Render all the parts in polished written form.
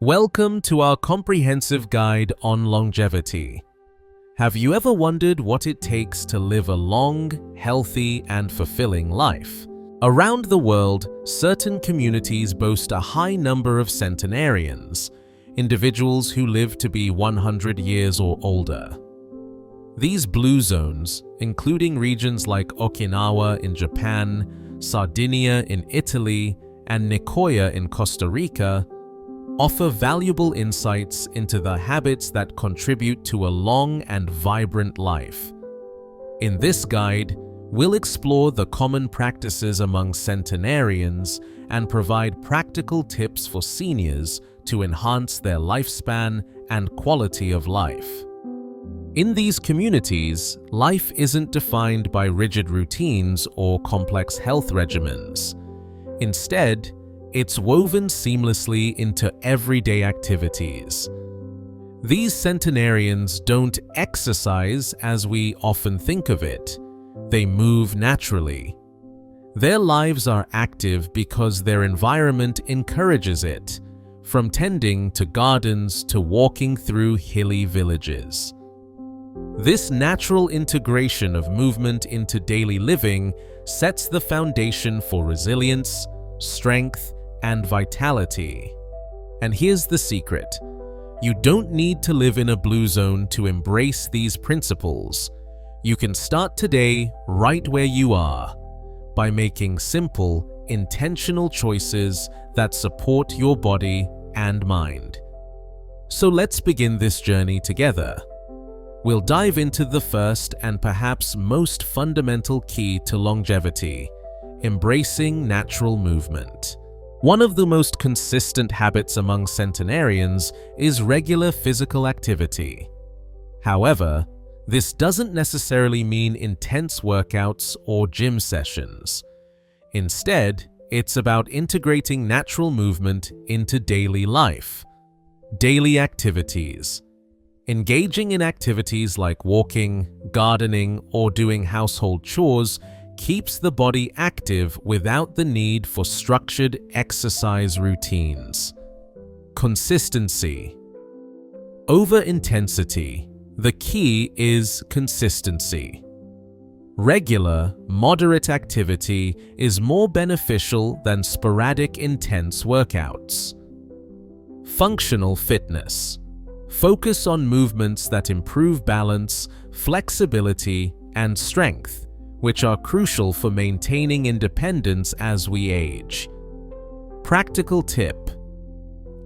Welcome to our comprehensive guide on longevity. Have you ever wondered what it takes to live a long, healthy, and fulfilling life? Around the world, certain communities boast a high number of centenarians, individuals who live to be 100 years or older. These blue zones, including regions like Okinawa in Japan, Sardinia in Italy, and Nicoya in Costa Rica, offer valuable insights into the habits that contribute to a long and vibrant life. In this guide, we'll explore the common practices among centenarians and provide practical tips for seniors to enhance their lifespan and quality of life. In these communities, life isn't defined by rigid routines or complex health regimens. Instead, it's woven seamlessly into everyday activities. These centenarians don't exercise as we often think of it. They move naturally. Their lives are active because their environment encourages it, from tending to gardens to walking through hilly villages. This natural integration of movement into daily living sets the foundation for resilience, strength, and vitality. And here's the secret. You don't need to live in a blue zone to embrace these principles. You can start today right where you are, by making simple, intentional choices that support your body and mind. So let's begin this journey together. We'll dive into the first and perhaps most fundamental key to longevity: embracing natural movement. One of the most consistent habits among centenarians is regular physical activity. However, this doesn't necessarily mean intense workouts or gym sessions. Instead, it's about integrating natural movement into daily life. Daily activities. Engaging in activities like walking, gardening, or doing household chores keeps the body active without the need for structured exercise routines. Consistency. Over intensity. The key is consistency. Regular, moderate activity is more beneficial than sporadic, intense workouts. Functional fitness. Focus on movements that improve balance, flexibility, and strength, which are crucial for maintaining independence as we age. Practical tip: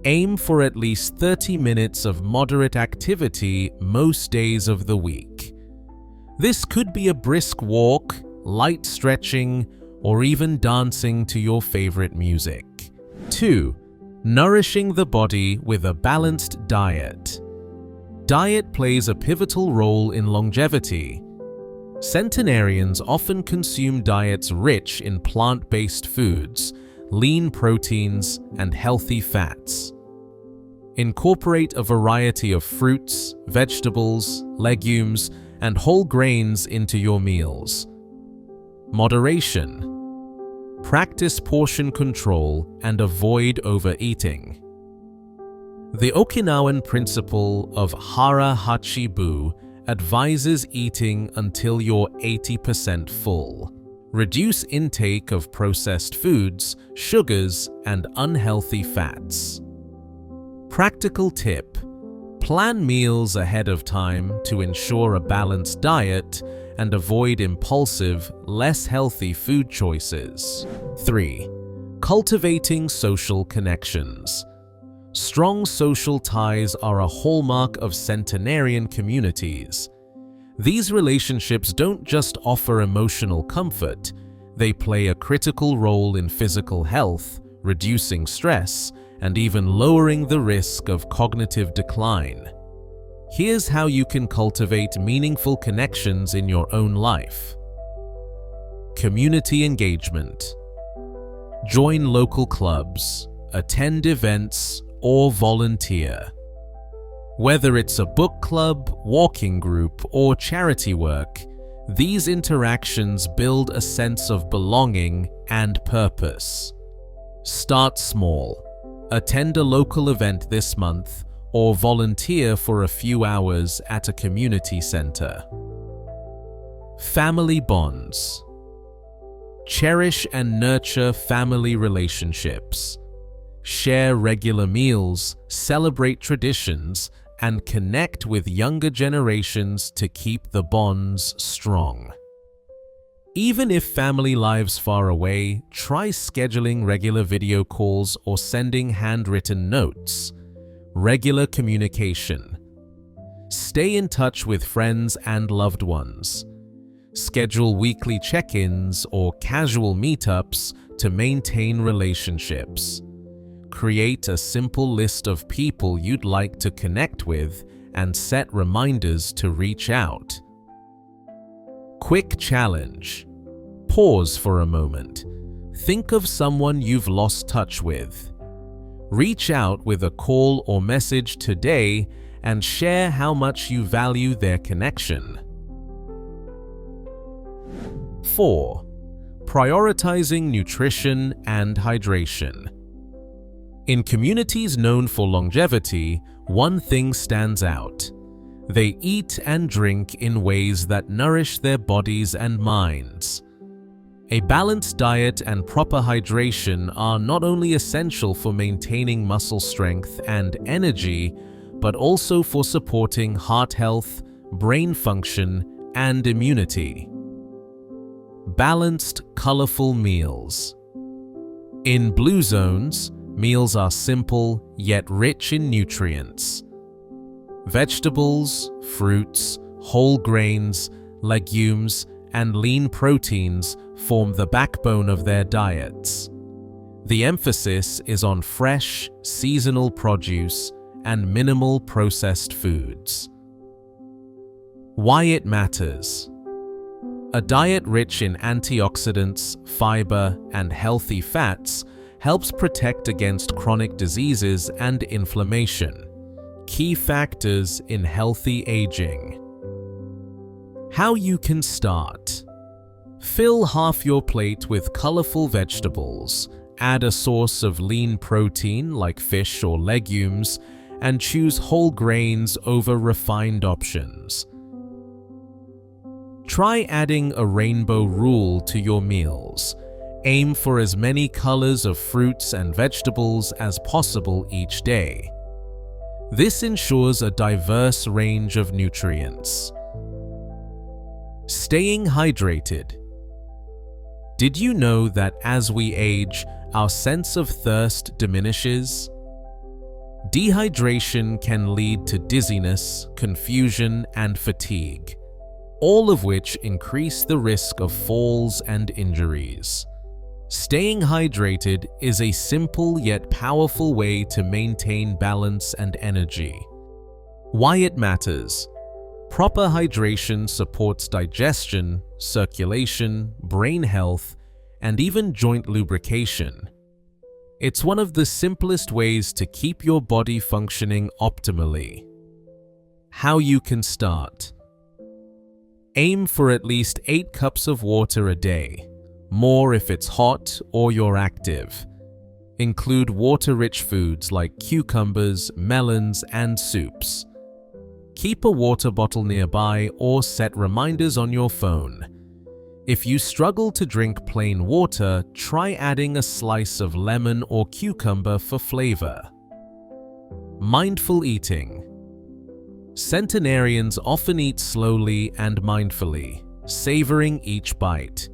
aim for at least 30 minutes of moderate activity most days of the week. This could be a brisk walk, light stretching, or even dancing to your favorite music. 2. Nourishing the body with a balanced diet. Diet plays a pivotal role in longevity. Centenarians often consume diets rich in plant-based foods, lean proteins, and healthy fats. Incorporate a variety of fruits, vegetables, legumes, and whole grains into your meals. Moderation. Practice portion control and avoid overeating. The Okinawan principle of hara hachi bu advises eating until you're 80% full. Reduce intake of processed foods, sugars, and unhealthy fats. Practical tip: plan meals ahead of time to ensure a balanced diet and avoid impulsive, less healthy food choices. 3. Cultivating social connections. Strong social ties are a hallmark of centenarian communities. These relationships don't just offer emotional comfort, they play a critical role in physical health, reducing stress, and even lowering the risk of cognitive decline. Here's how you can cultivate meaningful connections in your own life. Community engagement. Join local clubs, attend events, or volunteer. Whether it's a book club, walking group, or charity work, these interactions build a sense of belonging and purpose. Start small. Attend a local event this month or volunteer for a few hours at a community center. Family bonds. Cherish and nurture family relationships. Share regular meals, celebrate traditions, and connect with younger generations to keep the bonds strong. Even if family lives far away, try scheduling regular video calls or sending handwritten notes. Regular communication. Stay in touch with friends and loved ones. Schedule weekly check-ins or casual meetups to maintain relationships. Create a simple list of people you'd like to connect with and set reminders to reach out. Quick challenge. Pause for a moment. Think of someone you've lost touch with. Reach out with a call or message today and share how much you value their connection. 4. Prioritizing nutrition and hydration. In communities known for longevity, one thing stands out. They eat and drink in ways that nourish their bodies and minds. A balanced diet and proper hydration are not only essential for maintaining muscle strength and energy, but also for supporting heart health, brain function, and immunity. Balanced, colorful meals. In blue zones, meals are simple yet rich in nutrients. Vegetables, fruits, whole grains, legumes, and lean proteins form the backbone of their diets. The emphasis is on fresh, seasonal produce and minimal processed foods. Why it matters. A diet rich in antioxidants, fiber, and healthy fats helps protect against chronic diseases and inflammation, key factors in healthy aging. How you can start. Fill half your plate with colorful vegetables, add a source of lean protein like fish or legumes, and choose whole grains over refined options. Try adding a rainbow rule to your meals. Aim for as many colors of fruits and vegetables as possible each day. This ensures a diverse range of nutrients. Staying hydrated. Did you know that as we age, our sense of thirst diminishes? Dehydration can lead to dizziness, confusion, and fatigue, all of which increase the risk of falls and injuries. Staying hydrated is a simple yet powerful way to maintain balance and energy. Why it matters. Proper hydration supports digestion, circulation, brain health, and even joint lubrication. It's one of the simplest ways to keep your body functioning optimally. How you can start. Aim for at least 8 cups of water a day, more if it's hot or you're active. Include water-rich foods like cucumbers, melons, and soups. Keep a water bottle nearby or set reminders on your phone. If you struggle to drink plain water, try adding a slice of lemon or cucumber for flavor. Mindful eating. Centenarians often eat slowly and mindfully, savoring each bite.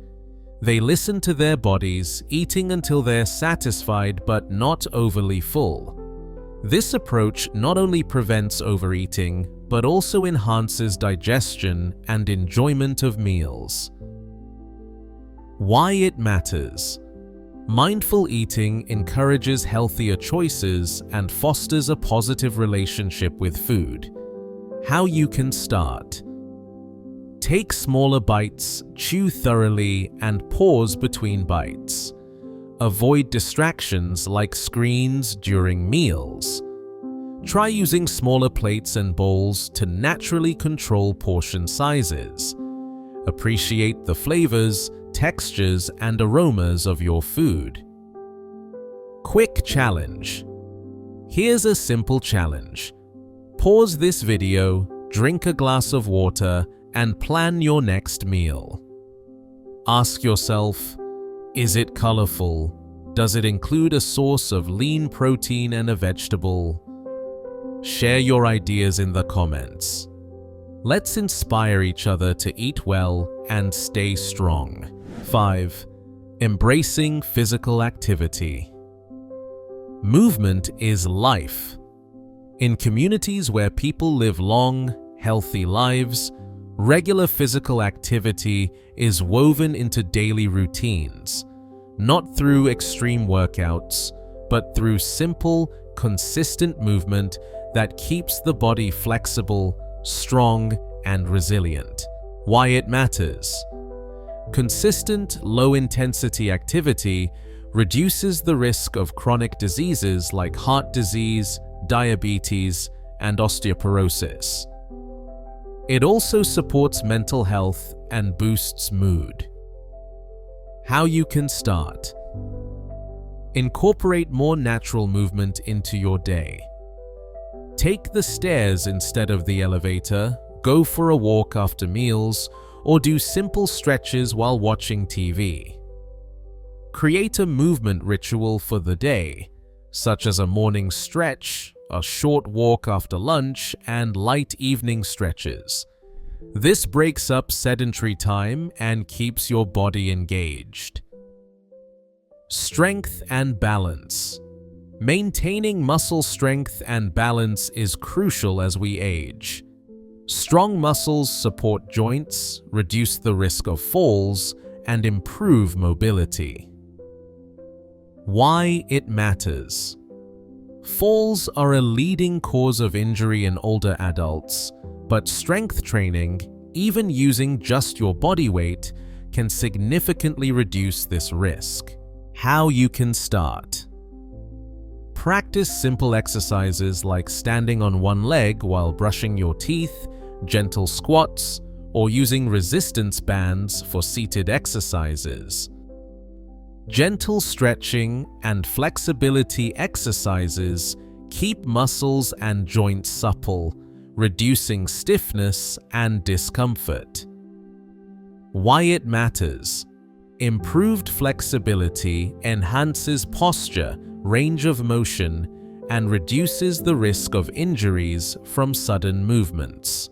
They listen to their bodies, eating until they're satisfied but not overly full. This approach not only prevents overeating, but also enhances digestion and enjoyment of meals. Why it matters. Mindful eating encourages healthier choices and fosters a positive relationship with food. How you can start. Take smaller bites, chew thoroughly, and pause between bites. Avoid distractions like screens during meals. Try using smaller plates and bowls to naturally control portion sizes. Appreciate the flavors, textures, and aromas of your food. Quick challenge. Here's a simple challenge. Pause this video, drink a glass of water, and plan your next meal. Ask yourself, is it colorful? Does it include a source of lean protein and a vegetable? Share your ideas in the comments. Let's inspire each other to eat well and stay strong. 5. Embracing physical activity. Movement is life. In communities where people live long, healthy lives, regular physical activity is woven into daily routines, not through extreme workouts, but through simple, consistent movement that keeps the body flexible, strong, and resilient. Why it matters. Consistent, low-intensity activity reduces the risk of chronic diseases like heart disease, diabetes, and osteoporosis. It also supports mental health and boosts mood. How you can start. Incorporate more natural movement into your day. Take the stairs instead of the elevator, go for a walk after meals, or do simple stretches while watching TV. Create a movement ritual for the day, such as a morning stretch, a short walk after lunch, and light evening stretches. This breaks up sedentary time and keeps your body engaged. Strength and balance. Maintaining muscle strength and balance is crucial as we age. Strong muscles support joints, reduce the risk of falls, and improve mobility. Why it matters. Falls are a leading cause of injury in older adults, but strength training, even using just your body weight, can significantly reduce this risk. How you can start. Practice simple exercises like standing on one leg while brushing your teeth, gentle squats, or using resistance bands for seated exercises. Gentle stretching and flexibility exercises keep muscles and joints supple, reducing stiffness and discomfort. Why it matters. Improved flexibility enhances posture, range of motion, and reduces the risk of injuries from sudden movements.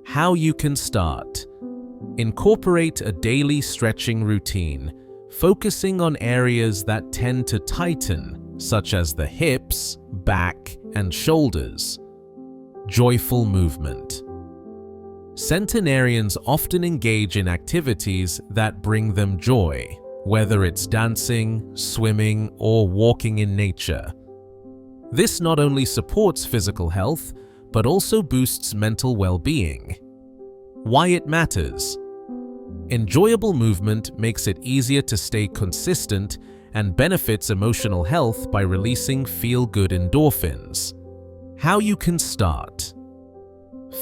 How you can start. Incorporate a daily stretching routine, focusing on areas that tend to tighten, such as the hips, back, and shoulders. Joyful movement. Centenarians often engage in activities that bring them joy, whether it's dancing, swimming, or walking in nature. This not only supports physical health, but also boosts mental well-being. Why it matters. Enjoyable movement makes it easier to stay consistent and benefits emotional health by releasing feel-good endorphins. How you can start.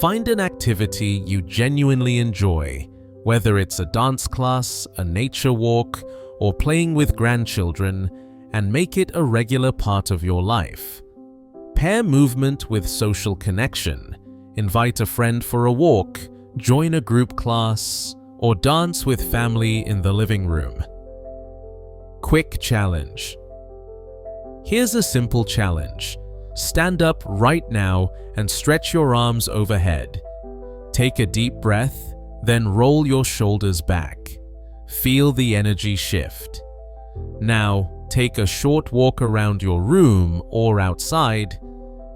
Find an activity you genuinely enjoy, whether it's a dance class, a nature walk, or playing with grandchildren, and make it a regular part of your life. Pair movement with social connection. Invite a friend for a walk, join a group class, or dance with family in the living room. Quick challenge. Here's a simple challenge. Stand up right now and stretch your arms overhead. Take a deep breath, then roll your shoulders back. Feel the energy shift. Now, take a short walk around your room or outside.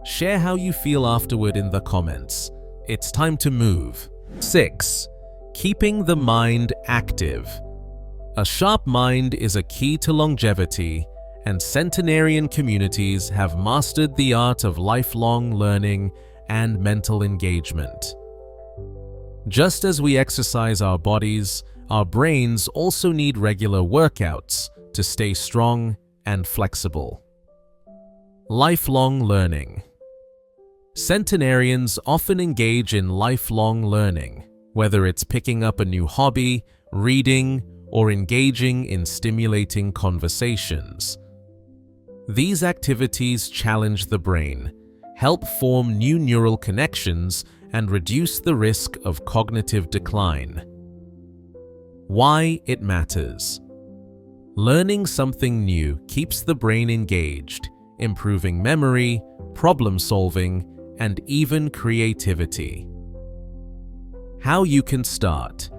Share how you feel afterward in the comments. It's time to move. 6. Keeping the mind active. A sharp mind is a key to longevity, and centenarian communities have mastered the art of lifelong learning and mental engagement. Just as we exercise our bodies, our brains also need regular workouts to stay strong and flexible. Lifelong learning. Centenarians often engage in lifelong learning, whether it's picking up a new hobby, reading, or engaging in stimulating conversations. These activities challenge the brain, help form new neural connections, and reduce the risk of cognitive decline. Why it matters. Learning something new keeps the brain engaged, improving memory, problem-solving, and even creativity. How you can start.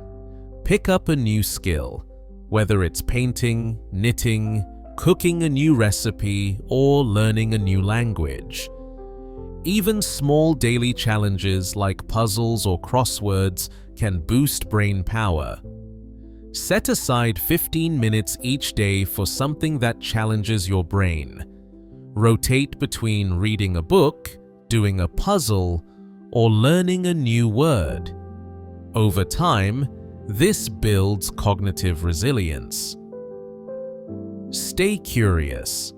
Pick up a new skill, whether it's painting, knitting, cooking a new recipe, or learning a new language. Even small daily challenges like puzzles or crosswords can boost brain power. Set aside 15 minutes each day for something that challenges your brain. Rotate between reading a book, doing a puzzle, or learning a new word. Over time, this builds cognitive resilience. Stay curious.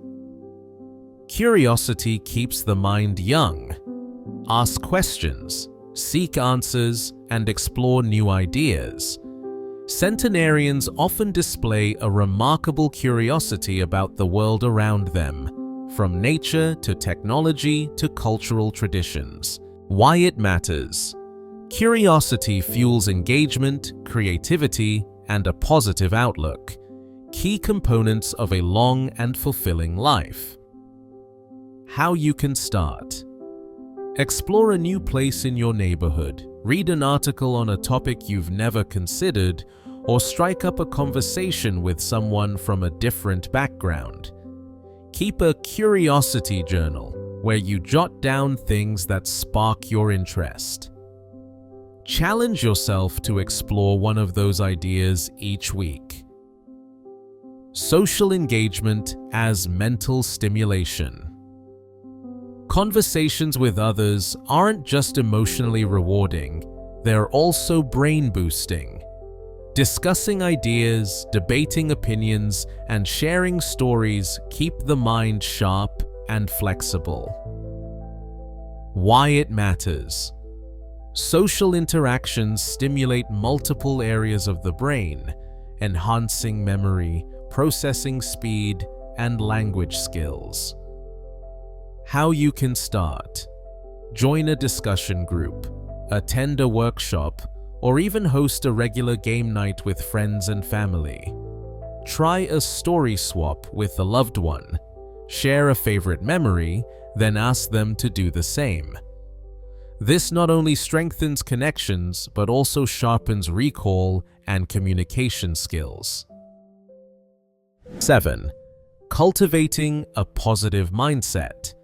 Curiosity keeps the mind young. Ask questions, seek answers, and explore new ideas. Centenarians often display a remarkable curiosity about the world around them, from nature to technology to cultural traditions. Why it matters. Curiosity fuels engagement, creativity, and a positive outlook, key components of a long and fulfilling life. How you can start. Explore a new place in your neighborhood, read an article on a topic you've never considered, or strike up a conversation with someone from a different background. Keep a curiosity journal where you jot down things that spark your interest. Challenge yourself to explore one of those ideas each week. Social engagement as mental stimulation. Conversations with others aren't just emotionally rewarding, they're also brain-boosting. Discussing ideas, debating opinions, and sharing stories keep the mind sharp and flexible. Why it matters. Social interactions stimulate multiple areas of the brain, enhancing memory, processing speed, and language skills. How you can start. Join a discussion group, attend a workshop, or even host a regular game night with friends and family. Try a story swap with a loved one. Share a favorite memory, then ask them to do the same. This not only strengthens connections, but also sharpens recall and communication skills. 7. Cultivating a positive mindset.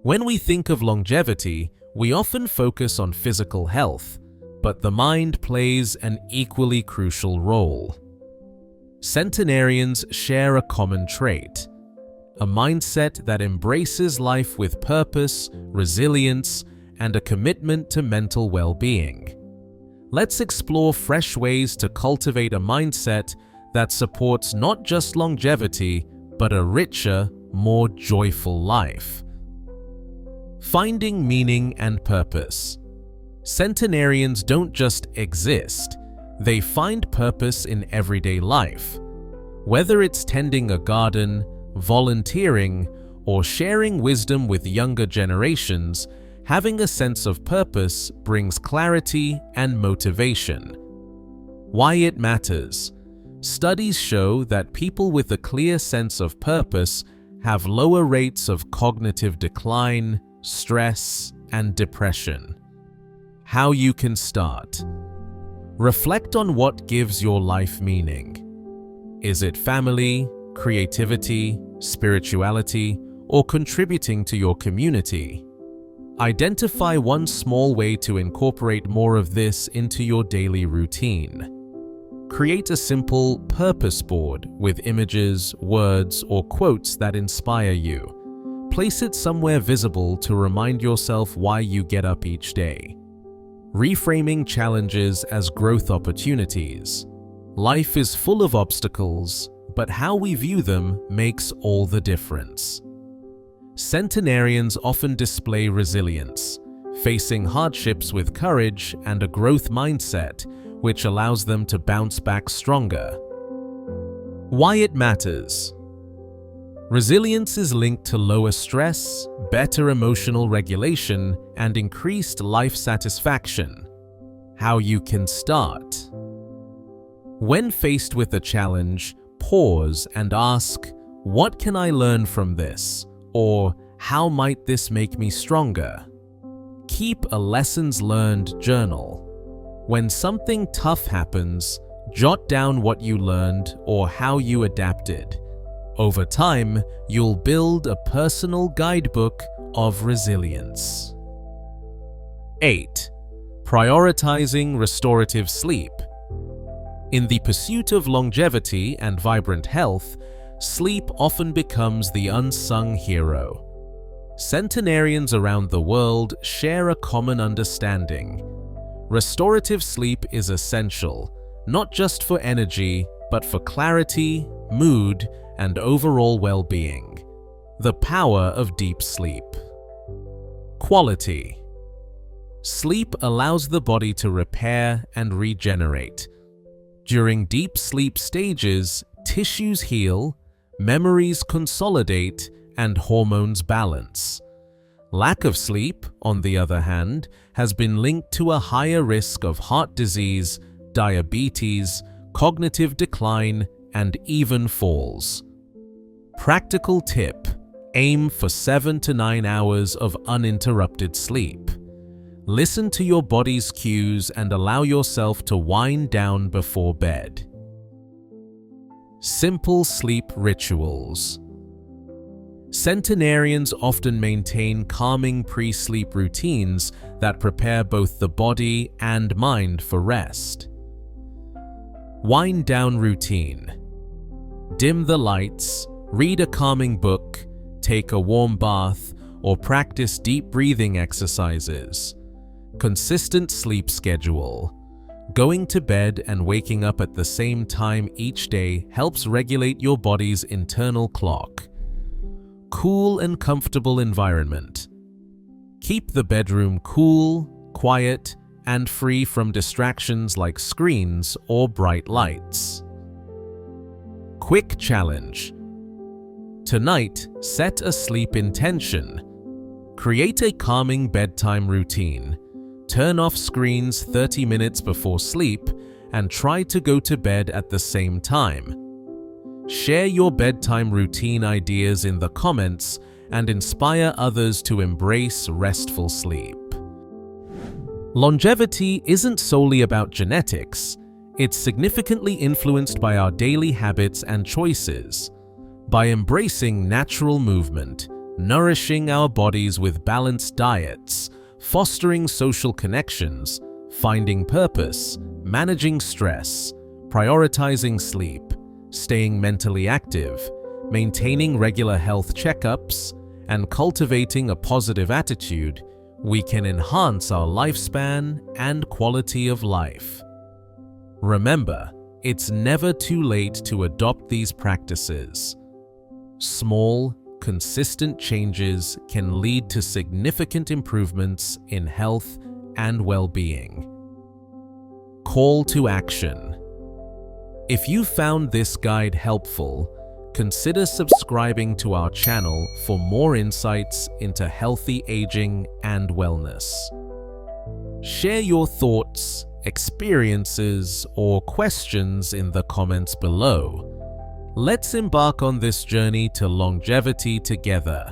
When we think of longevity, we often focus on physical health, but the mind plays an equally crucial role. Centenarians share a common trait, a mindset that embraces life with purpose, resilience, and a commitment to mental well-being. Let's explore fresh ways to cultivate a mindset that supports not just longevity, but a richer, more joyful life. Finding meaning and purpose. Centenarians don't just exist, they find purpose in everyday life. Whether it's tending a garden, volunteering, or sharing wisdom with younger generations, having a sense of purpose brings clarity and motivation. Why it matters. Studies show that people with a clear sense of purpose have lower rates of cognitive decline, stress, and depression. How you can start. Reflect on what gives your life meaning. Is it family, creativity, spirituality, or contributing to your community? Identify one small way to incorporate more of this into your daily routine. Create a simple purpose board with images, words, or quotes that inspire you. Place it somewhere visible to remind yourself why you get up each day. Reframing challenges as growth opportunities. Life is full of obstacles, but how we view them makes all the difference. Centenarians often display resilience, facing hardships with courage and a growth mindset, which allows them to bounce back stronger. Why it matters. Resilience is linked to lower stress, better emotional regulation, and increased life satisfaction. How you can start. When faced with a challenge, pause and ask, "What can I learn from this?" or "How might this make me stronger?" Keep a lessons learned journal. When something tough happens, jot down what you learned or how you adapted. Over time, you'll build a personal guidebook of resilience. 8. Prioritizing restorative sleep. In the pursuit of longevity and vibrant health, sleep often becomes the unsung hero. Centenarians around the world share a common understanding. Restorative sleep is essential, not just for energy, but for clarity, mood, and overall well-being. The power of deep sleep. Quality. Sleep allows the body to repair and regenerate. During deep sleep stages, tissues heal, memories consolidate, and hormones balance. Lack of sleep, on the other hand, has been linked to a higher risk of heart disease, diabetes, cognitive decline, and even falls. Practical tip: aim for 7 to 9 hours of uninterrupted sleep. Listen to your body's cues and allow yourself to wind down before bed. Simple sleep rituals. Centenarians often maintain calming pre-sleep routines that prepare both the body and mind for rest. Wind down routine. Dim the lights, read a calming book, take a warm bath, or practice deep breathing exercises. Consistent sleep schedule. Going to bed and waking up at the same time each day helps regulate your body's internal clock. Cool and comfortable environment. Keep the bedroom cool, quiet, and free from distractions like screens or bright lights. Quick challenge. Tonight, set a sleep intention. Create a calming bedtime routine. Turn off screens 30 minutes before sleep and try to go to bed at the same time. Share your bedtime routine ideas in the comments and inspire others to embrace restful sleep. Longevity isn't solely about genetics. It's significantly influenced by our daily habits and choices. By embracing natural movement, nourishing our bodies with balanced diets, fostering social connections, finding purpose, managing stress, prioritizing sleep, staying mentally active, maintaining regular health checkups, and cultivating a positive attitude, we can enhance our lifespan and quality of life. Remember, it's never too late to adopt these practices. Small, consistent changes can lead to significant improvements in health and well-being. Call to action. If you found this guide helpful, consider subscribing to our channel for more insights into healthy aging and wellness. Share your thoughts, experiences, or questions in the comments below. Let's embark on this journey to longevity together.